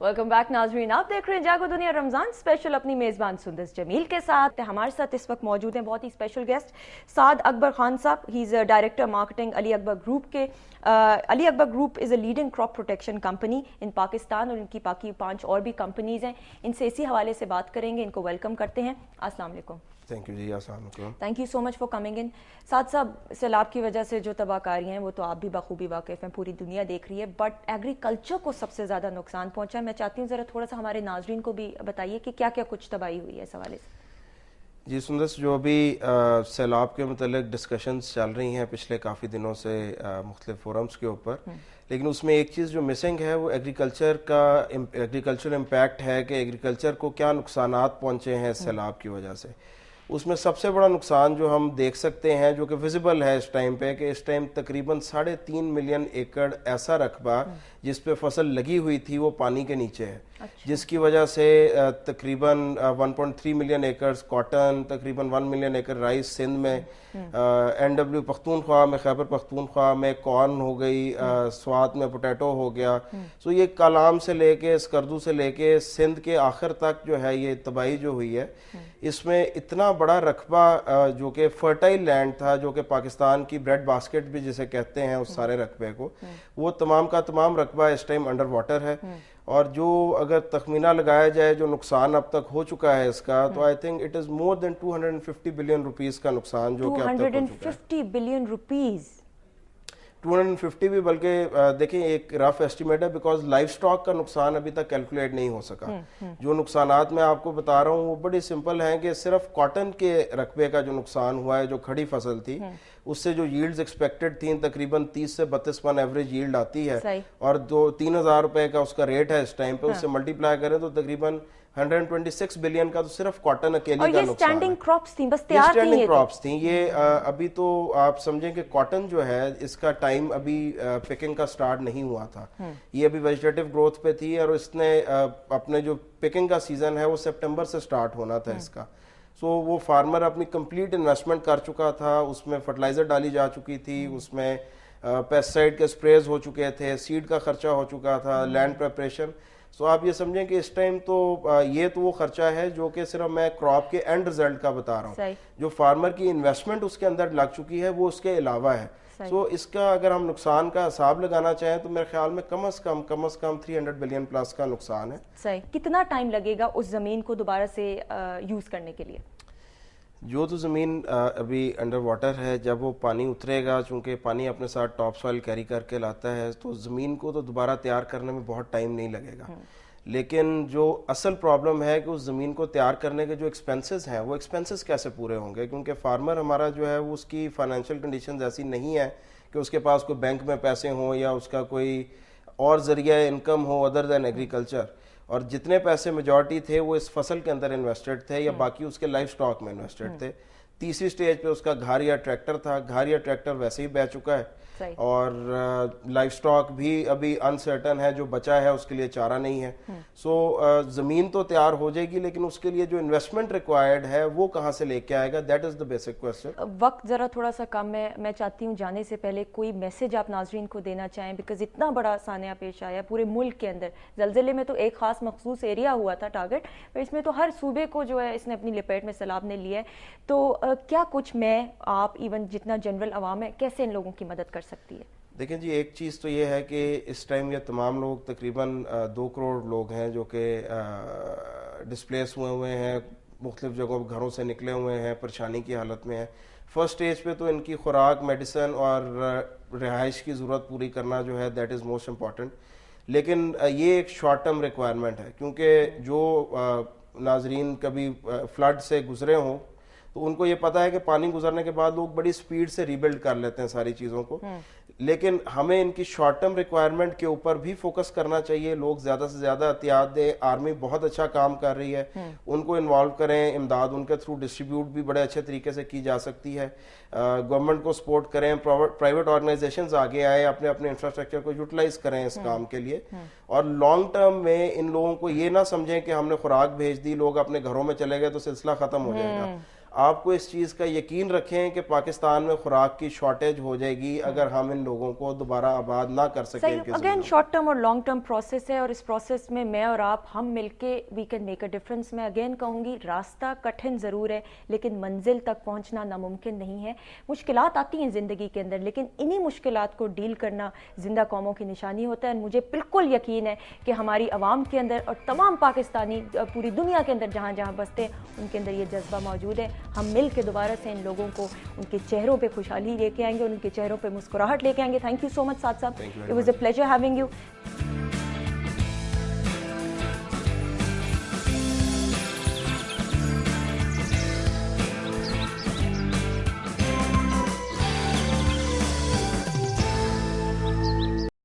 Welcome back नाजरीन, आप देख रहे हैं जागो दुनिया रमज़ान स्पेशल अपनी मेज़बान सुंदस जमील के साथ। हमारे साथ इस वक्त मौजूद हैं बहुत ही स्पेशल गेस्ट साद अकबर खान साहब। He is director marketing Ali Akbar group के। Ali Akbar group is a leading crop protection company in Pakistan और इनकी बाकी 5 और भी कंपनीज़ हैं। इनसे इसी हवाले से बात करेंगे। इनको वेलकम करते हैं। अस्सलाम वालेकुम। थैंक यू जी। अस्सलाम वालेकुम। Thank you so much for coming in. साथ साहब, सैलाब की वजह से जो तबाहकारी हैं वो तो आप भी बखूबी वाकिफ़ हैं, पूरी दुनिया देख रही है, बट एग्रीकल्चर को सबसे ज़्यादा नुकसान पहुंचा है। मैं चाहती हूँ ज़रा थोड़ा सा हमारे नाजरीन को भी बताइए कि क्या क्या कुछ तबाही हुई है इस हवाले से। जी सुंदस, जो अभी सैलाब के मतलब डिस्कशंस चल रही हैं पिछले काफ़ी दिनों से मुख्तलिफ फोरम्स के ऊपर, लेकिन उसमें एक चीज़ जो मिसिंग है वो एग्रीकल्चर इम्पैक्ट है कि एग्रीकल्चर को क्या नुकसानात पहुँचे हैं सैलाब की वजह से। उसमें सबसे बड़ा नुकसान जो हम देख सकते हैं, जो कि विजिबल है इस टाइम पे, कि इस टाइम तकरीबन 3.5 मिलियन एकड़ ऐसा रकबा जिस पे फसल लगी हुई थी वो पानी के नीचे है। अच्छा। जिसकी वजह से तकरीबन 1.3 मिलियन एकड़ कॉटन, तकरीबन 1 मिलियन एकड़ राइस सिंध में, NW पख्तूनख्वा में, खैबर पख्तूनख्वा में कॉर्न हो गई, स्वात में पोटैटो हो गया। सो ये कलाम से लेके स्कर्दू से लेके सिंध के आखिर तक जो है ये तबाही जो हुई है, इसमें इतना बड़ा रकबा जो कि फर्टाइल लैंड था, जो कि पाकिस्तान की ब्रेड बास्केट भी जिसे कहते हैं उस सारे रकबे को, वो तमाम का तमाम रकबा इस टाइम अंडर वाटर है। और जो अगर तखमीना लगाया जाए जो नुकसान अब तक हो चुका है इसका, तो I think it is more than 250 billion rupees का नुकसान जो कि अब तक हो चुका है। 250 बिलियन रुपीस, 250 भी, बल्कि देखें एक रफ एस्टिमेट है, बिकॉज लाइफ स्टॉक का नुकसान अभी तक कैलकुलेट नहीं हो सका। जो नुकसानात मैं आपको बता रहा हूँ वो बड़ी सिंपल हैं कि सिर्फ कॉटन के रकबे का जो नुकसान हुआ है, जो खड़ी फसल थी, उससे जो यील्ड्स एक्सपेक्टेड थी तकरीबन 30 से 32 मन एवरेज यील्ड आती है, और जो 3,000 रुपए का उसका रेट है इस टाइम पे, उससे मल्टीप्लाई करें तो तकरीबन 126 बिलियन का तो सिर्फ कॉटन अकेली का नुकसान है। स्टैंडिंग क्रॉप्स थी, बस तैयार थी, स्टैंडिंग क्रॉप्स थी ये। अभी तो आप समझें कि कॉटन जो है इसका टाइम अभी पिकिंग का स्टार्ट नहीं हुआ था, ये अभी वेजिटेटिव ग्रोथ पे थी, और इसने अपने जो पिकिंग का सीजन है वो सितंबर से स्टार्ट होना था इसका। सो वो फार्मर अपनी कंप्लीट इन्वेस्टमेंट कर चुका था, उसमें फर्टिलाइजर डाली जा चुकी थी, उसमें पेस्टिसाइड के स्प्रेज हो चुके थे, सीड का खर्चा हो चुका था, लैंड प्रेपरेशन। सो आप ये समझें कि इस टाइम तो ये तो वो खर्चा है जो कि सिर्फ मैं क्रॉप के एंड रिजल्ट का बता रहा हूँ, जो फार्मर की इन्वेस्टमेंट उसके अंदर लग चुकी है वो उसके अलावा है। सो इसका अगर हम नुकसान का हिसाब लगाना चाहें तो मेरे ख्याल में कम से कम 300 बिलियन प्लस का नुकसान है। सही। कितना टाइम लगेगा उस जमीन को दोबारा से यूज करने के लिए? जो तो ज़मीन अभी अंडर वाटर है, जब वो पानी उतरेगा, चूंकि पानी अपने साथ टॉप सॉइल कैरी करके लाता है, तो ज़मीन को तो दोबारा तैयार करने में बहुत टाइम नहीं लगेगा। लेकिन जो असल प्रॉब्लम है कि उस ज़मीन को तैयार करने के जो एक्सपेंसेस हैं वो एक्सपेंसेस कैसे पूरे होंगे, क्योंकि फार्मर हमारा जो है वो उसकी फाइनेंशियल कंडीशन ऐसी नहीं है कि उसके पास कोई बैंक में पैसे हों या उसका कोई और ज़रिया इनकम हो अदर दैन एग्रीकल्चर, और जितने पैसे मेजॉरिटी थे वो इस फसल के अंदर इन्वेस्टेड थे या बाकी उसके लाइफ स्टॉक में इन्वेस्टेड थे। तीसरी स्टेज पे उसका घर या ट्रैक्टर था, घर या ट्रैक्टर वैसे ही बह चुका है, और लाइफ स्टॉक भी अभी अनसर्टन है, जो बचा है उसके लिए चारा नहीं है। सो जमीन तो तैयार हो जाएगी, लेकिन उसके लिए जो इन्वेस्टमेंट रिक्वायर्ड है वो कहाँ से लेके आएगा, that is the basic question. वक्त जरा थोड़ा सा कम है, मैं चाहती हूँ जाने से पहले कोई मैसेज आप नाजरीन को देना चाहें, बिकॉज इतना बड़ा सानिया पेश आया पूरे मुल्क के अंदर। जलजिले में तो एक खास मखसूस एरिया हुआ था टारगेट, पर इसमें तो हर सूबे को जो है इसने अपनी लपेट में सैलाब ने लिया है। तो क्या कुछ मैं, आप, इवन जितना जनरल आवाम है, कैसे इन लोगों की मदद कर सकती है? देखें जी, एक चीज़ तो ये है कि इस टाइम ये तमाम लोग तकरीबन 2 करोड़ लोग हैं जो कि डिस्प्लेस हुए हैं, मुख्तलिफ जगहों घरों से निकले हुए हैं, परेशानी की हालत में हैं। फर्स्ट स्टेज पे तो इनकी खुराक, मेडिसन और रिहाइश की ज़रूरत पूरी करना जो है दैट इज़ मोस्ट इम्पॉर्टेंट। लेकिन ये एक शॉर्ट टर्म रिक्वायरमेंट है, क्योंकि जो नाजरीन कभी फ्लड से गुजरे हों तो उनको ये पता है कि पानी गुजरने के बाद लोग बड़ी स्पीड से रीबिल्ड कर लेते हैं सारी चीज़ों को, लेकिन हमें इनकी शॉर्ट टर्म रिक्वायरमेंट के ऊपर भी फोकस करना चाहिए। लोग ज़्यादा से ज़्यादा एहतियात दें, आर्मी बहुत अच्छा काम कर रही है, उनको इन्वॉल्व करें, इमदाद उनके थ्रू डिस्ट्रीब्यूट भी बड़े अच्छे तरीके से की जा सकती है। गवर्नमेंट को सपोर्ट करें, प्राइवेट ऑर्गेनाइजेशंस आगे आए, अपने अपने इंफ्रास्ट्रक्चर को यूटिलाइज करें इस काम के लिए। और लॉन्ग टर्म में इन लोगों को ये ना समझें कि हमने खुराक भेज दी, लोग अपने घरों में चले गए तो सिलसिला खत्म हो जाएगा। آپ کو اس چیز کا یقین رکھیں کہ پاکستان میں خوراک کی شارٹیج ہو جائے گی اگر ہم ان لوگوں کو دوبارہ آباد نہ کر سکیں. اگین شارٹ ٹرم اور لانگ ٹرم پروسیس ہے, اور اس پروسیس میں میں اور آپ ہم مل کے we can make a difference. میں اگین کہوں گی راستہ کٹھن ضرور ہے لیکن منزل تک پہنچنا ناممکن نہیں ہے. مشکلات آتی ہیں زندگی کے اندر لیکن انہی مشکلات کو ڈیل کرنا زندہ قوموں کی نشانی ہوتا ہے. مجھے بالکل یقین ہے کہ ہماری عوام کے اندر اور تمام پاکستانی پوری دنیا کے اندر جہاں جہاں بستے ہیں ان کے اندر یہ جذبہ موجود ہے. ہم مل کے دوبارہ سے ان لوگوں کو ان کے چہروں پہ خوشحالی لے کے آئیں گے, ان کے چہروں پہ مسکراہٹ لے کے آئیں گے. Thank you so much Saad صاحب, it was a pleasure having you.